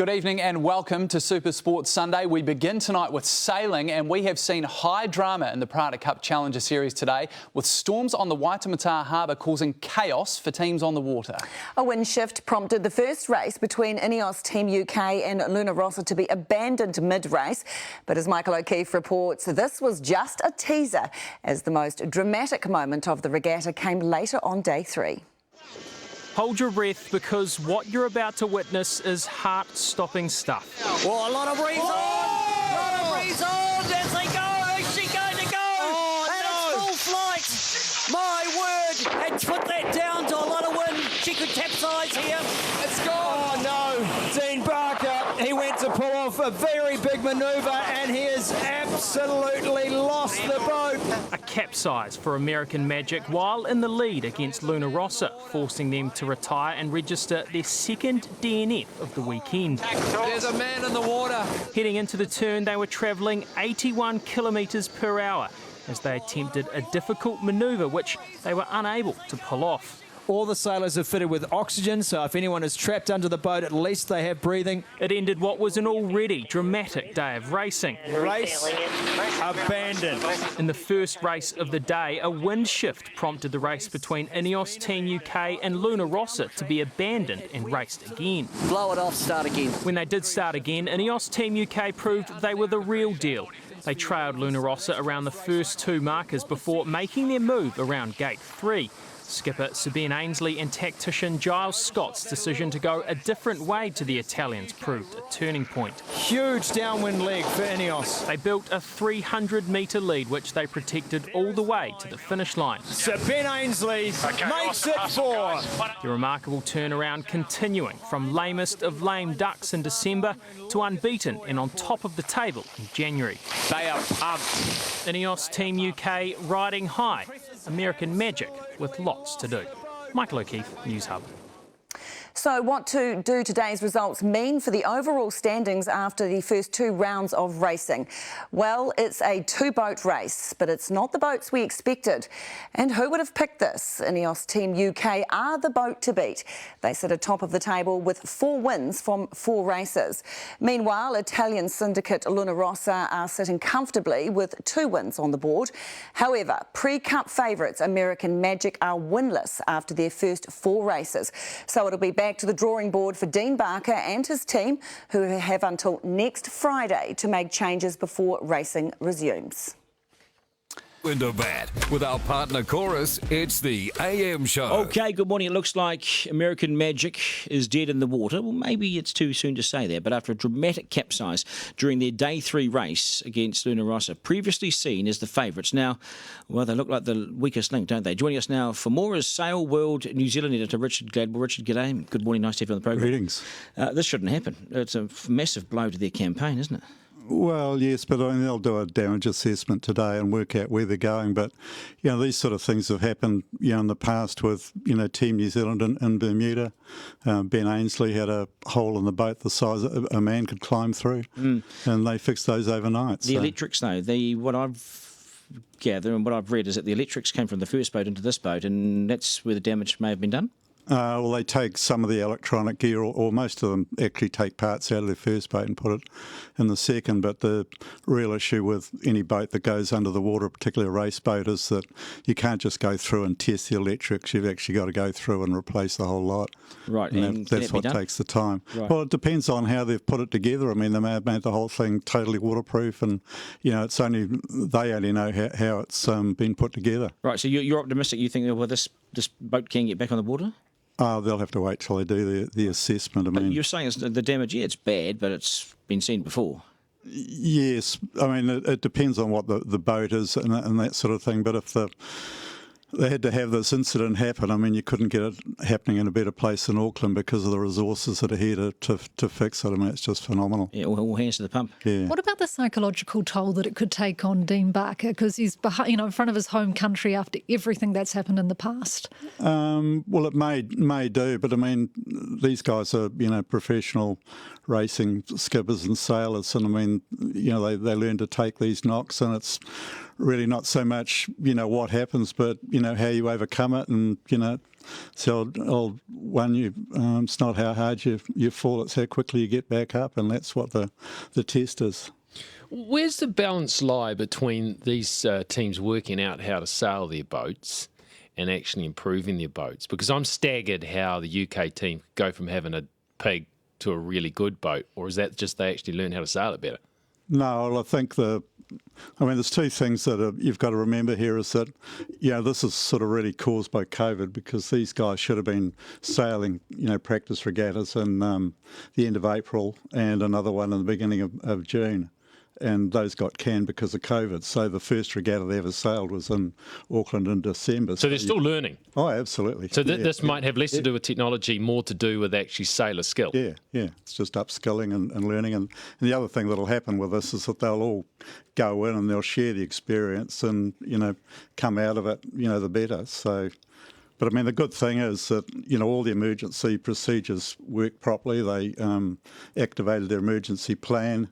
Good evening and welcome to Super Sports Sunday. We begin tonight with sailing, and we have seen high drama in the Prada Cup Challenger Series today, with storms on the Waitemata Harbour causing chaos for teams on the water. A wind shift prompted the first race between Ineos Team UK and Luna Rossa to be abandoned mid-race. But as Michael O'Keefe reports, this was just a teaser, as the most dramatic moment of the regatta came later on day 3. Hold your breath, because what you're about to witness is heart-stopping stuff. Oh, a lot of breeze on! A lot of breeze on! As they go! Is she going to go? And it's full flight! My word! And put that down to a lot of wind. She could capsize here. It's gone! Oh no! Dean Barker, he went to pull off a very big manoeuvre and he has absolutely lost the boat. A capsize for American Magic while in the lead against Luna Rossa, forcing them to retire and register their second DNF of the weekend. There's a man in the water. Heading into the turn, they were travelling 81 kilometres per hour as they attempted a difficult manoeuvre which they were unable to pull off. All the sailors are fitted with oxygen, so if anyone is trapped under the boat, at least they have breathing. It ended what was an already dramatic day of racing. Race abandoned. In the first race of the day, a wind shift prompted the race between Ineos Team UK and Luna Rossa to be abandoned and raced again. Blow it off, start again. When they did start again, Ineos Team UK proved they were the real deal. They trailed Luna Rossa around the first two markers before making their move around gate 3. Skipper Sabine Ainsley and tactician Giles Scott's decision to go a different way to the Italians proved a turning point. Huge downwind leg for Ineos. They built a 300-metre lead, which they protected all the way to the finish line. Sabine Ainsley makes it 4. The remarkable turnaround continuing from lamest of lame ducks in December to unbeaten and on top of the table in January. They are pumped. Ineos Team UK riding high, American Magic with lots to do. Michael O'Keefe, News Hub. So what do today's results mean for the overall standings after the first 2 rounds of racing? Well, it's a 2-boat race, but it's not the boats we expected. And who would have picked this? Ineos Team UK are the boat to beat. They sit atop of the table with 4 wins from 4 races. Meanwhile, Italian syndicate Luna Rossa are sitting comfortably with 2 wins on the board. However, pre-Cup favourites American Magic are winless after their first 4 races. So it'll be back to the drawing board for Dean Barker and his team, who have until next Friday to make changes before racing resumes. Windobat. With our partner Chorus, it's the AM show. OK, good morning. It looks like American Magic is dead in the water. Well, maybe it's too soon to say that, but after a dramatic capsize during their day 3 race against Luna Rossa, previously seen as the favourites. Now, well, they look like the weakest link, don't they? Joining us now for more is Sail World New Zealand editor Richard Gladwell. Richard, g'day. Good morning. Nice to have you on the programme. Greetings. This shouldn't happen. It's a massive blow to their campaign, isn't it? Well, yes, but I mean, they'll do a damage assessment today and work out where they're going. But, these sort of things have happened, in the past with, Team New Zealand in Bermuda. Ben Ainsley had a hole in the boat the size a man could climb through, and they fixed those overnight. The electrics, though, what I've gathered and what I've read is that the electrics came from the first boat into this boat, and that's where the damage may have been done. Well, they take some of the electronic gear, or most of them actually take parts out of their first boat and put it in the second. But the real issue with any boat that goes under the water, particularly a race boat, is that you can't just go through and test the electrics. You've actually got to go through and replace the whole lot. Right, and that's what takes the time. Right. Well, it depends on how they've put it together. I mean, they may have made the whole thing totally waterproof, and it's only they only know how it's been put together. Right, so you're optimistic. You think, well, this boat can get back on the water? They'll have to wait till they do the assessment. I mean, you're saying the damage, it's bad, but it's been seen before. Yes, I mean, it depends on what the boat is and that sort of thing. But if they had to have this incident happen, I mean, you couldn't get it happening in a better place than Auckland because of the resources that are here to fix it. I mean, it's just phenomenal. Yeah, all hands to the pump. Yeah. What about the psychological toll that it could take on Dean Barker? Because he's in front of his home country after everything that's happened in the past. Well, it may do, but I mean, these guys are professional racing skippers and sailors, and I mean, they learn to take these knocks, and it's really not so much, what happens, but, how you overcome it. And, so old one, it's not how hard you fall, it's how quickly you get back up. And that's what the test is. Where's the balance lie between these teams working out how to sail their boats and actually improving their boats? Because I'm staggered how the UK team go from having a pig to a really good boat, or is that just they actually learn how to sail it better? No, I think there's two things that you've got to remember here is that, this is sort of really caused by COVID, because these guys should have been sailing, practice regattas in the end of April and another one in the beginning of June. And those got canned because of COVID. So the first regatta they ever sailed was in Auckland in December. So they're still learning? Oh, absolutely. So this might have less to do with technology, more to do with actually sailor skill? Yeah. It's just upskilling and learning. And the other thing that'll happen with this is that they'll all go in and they'll share the experience and, come out of it, the better. So... But, the good thing is that, all the emergency procedures work properly. They activated their emergency plan.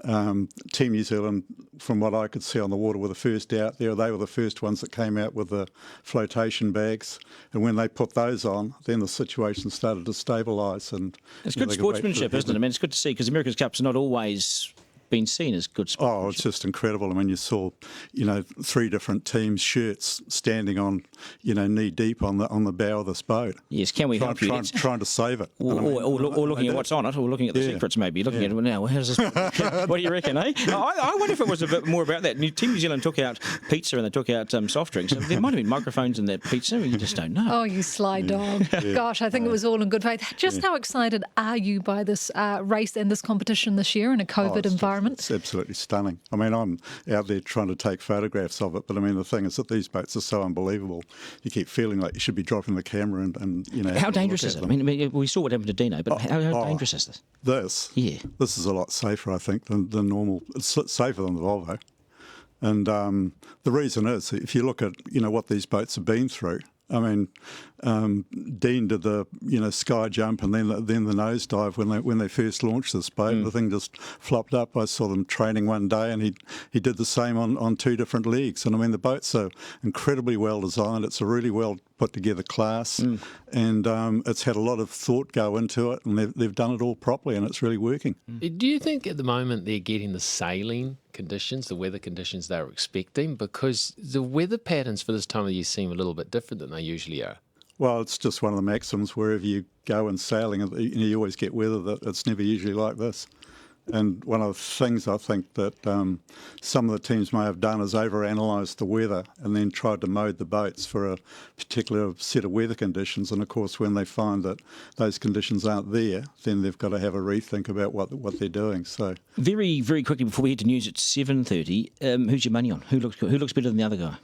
Team New Zealand, from what I could see on the water, were the first out there. They were the first ones that came out with the flotation bags. And when they put those on, then the situation started to stabilise. And it's good sportsmanship, isn't it? It's good to see, because America's Cup's not always been seen as good sportsmanship. Oh, it's just incredible. You saw, 3 different teams' shirts standing on, knee deep on the bow of this boat. Yes, can we help you? Trying to save it. Or looking at what's on it, or looking at the secrets maybe. Looking at it now, how's this? What do you reckon, eh? I wonder if it was a bit more about that. Team New Zealand took out pizza and they took out soft drinks. There might have been microphones in that pizza, you just don't know. Oh, you sly dog. Gosh, I think it was all in good faith. Just how excited are you by this race and this competition this year in a COVID environment? It's absolutely stunning. I'm out there trying to take photographs of it, but the thing is that these boats are so unbelievable. You keep feeling like you should be dropping the camera and How dangerous is it? We saw what happened to Dino, but how dangerous is this? This is a lot safer, I think, than normal. It's safer than the Volvo. And the reason is, if you look at what these boats have been through, Dean did the sky jump and then the nosedive when they first launched this boat. The thing just flopped up. I saw them training one day, and he did the same on 2 different legs. And the boats are incredibly well designed. It's a really well put together class, and it's had a lot of thought go into it, and they've done it all properly, and it's really working. Do you think at the moment they're getting the sailing conditions, the weather conditions they were expecting? Because the weather patterns for this time of the year seem a little bit different than they usually are. Well, it's just one of the maxims wherever you go in sailing, you always get weather that it's never usually like this. And one of the things I think that some of the teams may have done is overanalyzed the weather and then tried to mode the boats for a particular set of weather conditions. And of course, when they find that those conditions aren't there, then they've got to have a rethink about what they're doing. So very, very quickly before we head to news at 7:30, who's your money on? Who looks better than the other guy?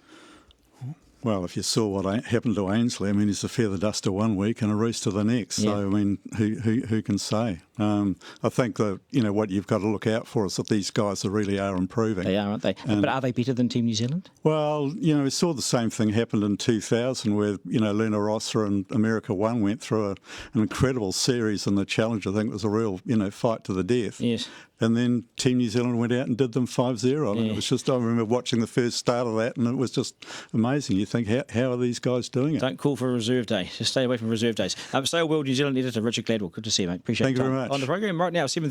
Well, if you saw what happened to Ainsley, he's a feather duster one week and a rooster the next. Yeah. So, who can say? I think that, what you've got to look out for is that these guys really are improving. They are, aren't they? But are they better than Team New Zealand? Well, we saw the same thing happen in 2000 where, Luna Rossa and America One went through an incredible series in the challenge. I think it was a real, fight to the death. Yes. And then Team New Zealand went out and did them 5-0. It was just, I remember watching the first start of that, and it was just amazing. You think, how are these guys doing it? Don't call for a reserve day. Just stay away from reserve days. Sail World New Zealand editor Richard Gladwell. Good to see you, mate. Appreciate it. Thank you very much. On the program right now, 7:30.